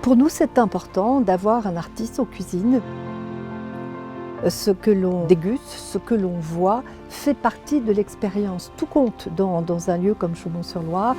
Pour nous, c'est important d'avoir un artiste en cuisine. Ce que l'on déguste, ce que l'on voit, fait partie de l'expérience. Tout compte dans un lieu comme Chaumont-sur-Loire.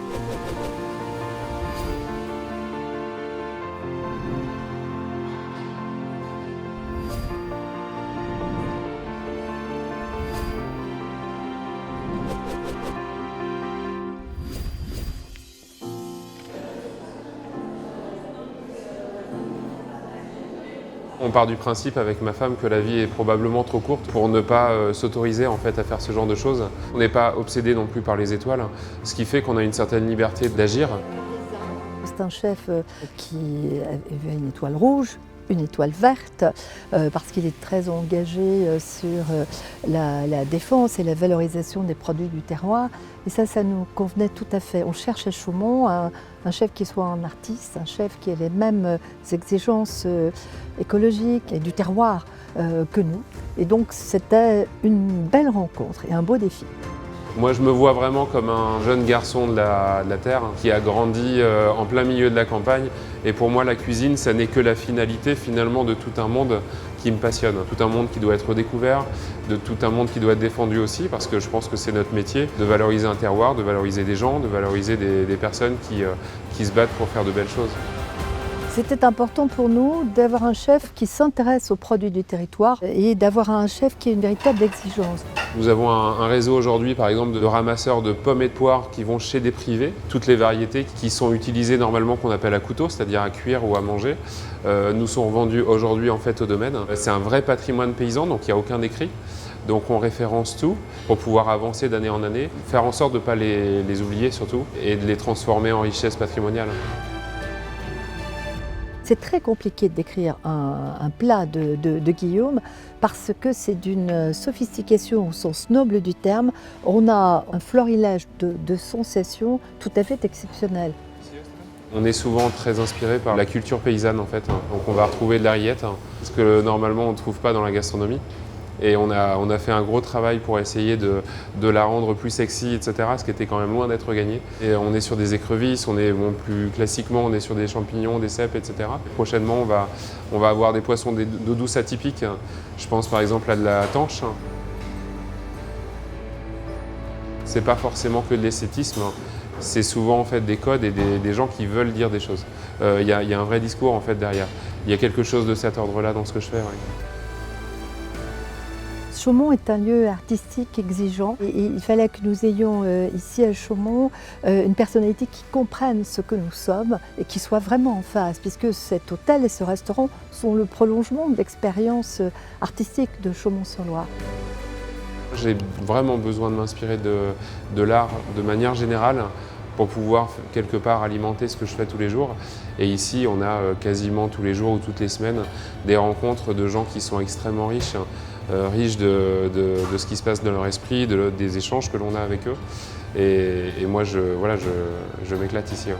On part du principe avec ma femme que la vie est probablement trop courte pour ne pas s'autoriser en fait à faire ce genre de choses. On n'est pas obsédé non plus par les étoiles, ce qui fait qu'on a une certaine liberté d'agir. C'est un chef qui avait une étoile rouge, une étoile verte, parce qu'il est très engagé sur la défense et la valorisation des produits du terroir. Et ça nous convenait tout à fait. On cherche à Chaumont un chef qui soit un artiste, un chef qui ait les mêmes exigences écologiques et du terroir que nous. Et donc c'était une belle rencontre et un beau défi. Moi, je me vois vraiment comme un jeune garçon de la terre qui a grandi en plein milieu de la campagne. Et pour moi, la cuisine, ça n'est que la finalité finalement de tout un monde qui me passionne. Tout un monde qui doit être découvert, de tout un monde qui doit être défendu aussi, parce que je pense que c'est notre métier de valoriser un terroir, de valoriser des gens, de valoriser des personnes qui se battent pour faire de belles choses. C'était important pour nous d'avoir un chef qui s'intéresse aux produits du territoire et d'avoir un chef qui a une véritable exigence. Nous avons un réseau aujourd'hui, par exemple, de ramasseurs de pommes et de poires qui vont chez des privés. Toutes les variétés qui sont utilisées normalement qu'on appelle à couteau, c'est-à-dire à cuire ou à manger, nous sont vendues aujourd'hui en fait au domaine. C'est un vrai patrimoine paysan, donc il n'y a aucun écrit. Donc on référence tout pour pouvoir avancer d'année en année, faire en sorte de ne pas les oublier surtout et de les transformer en richesse patrimoniale. C'est très compliqué de décrire un plat de Guillaume parce que c'est d'une sophistication au sens noble du terme. On a un florilège de sensations tout à fait exceptionnel. On est souvent très inspiré par la culture paysanne en fait. Donc on va retrouver de la rillette, ce que normalement on ne trouve pas dans la gastronomie. Et on a fait un gros travail pour essayer de la rendre plus sexy, etc., ce qui était quand même loin d'être gagné. Et on est sur des écrevisses, plus classiquement, on est sur des champignons, des cèpes, etc. Prochainement, on va avoir des poissons d'eau douce atypiques. Je pense par exemple à de la tanche. C'est pas forcément que de l'esthétisme, c'est souvent en fait des codes et des gens qui veulent dire des choses. Il y a un vrai discours en fait derrière. Il y a quelque chose de cet ordre-là dans ce que je fais. Ouais. Chaumont est un lieu artistique exigeant et il fallait que nous ayons ici à Chaumont une personnalité qui comprenne ce que nous sommes et qui soit vraiment en phase, puisque cet hôtel et ce restaurant sont le prolongement de l'expérience artistique de Chaumont-sur-Loire. J'ai vraiment besoin de m'inspirer de l'art de manière générale pour pouvoir quelque part alimenter ce que je fais tous les jours. Et ici, on a quasiment tous les jours ou toutes les semaines des rencontres de gens qui sont extrêmement riches, riches de ce qui se passe dans leur esprit, des échanges que l'on a avec eux. Et moi, je m'éclate ici. Ouais.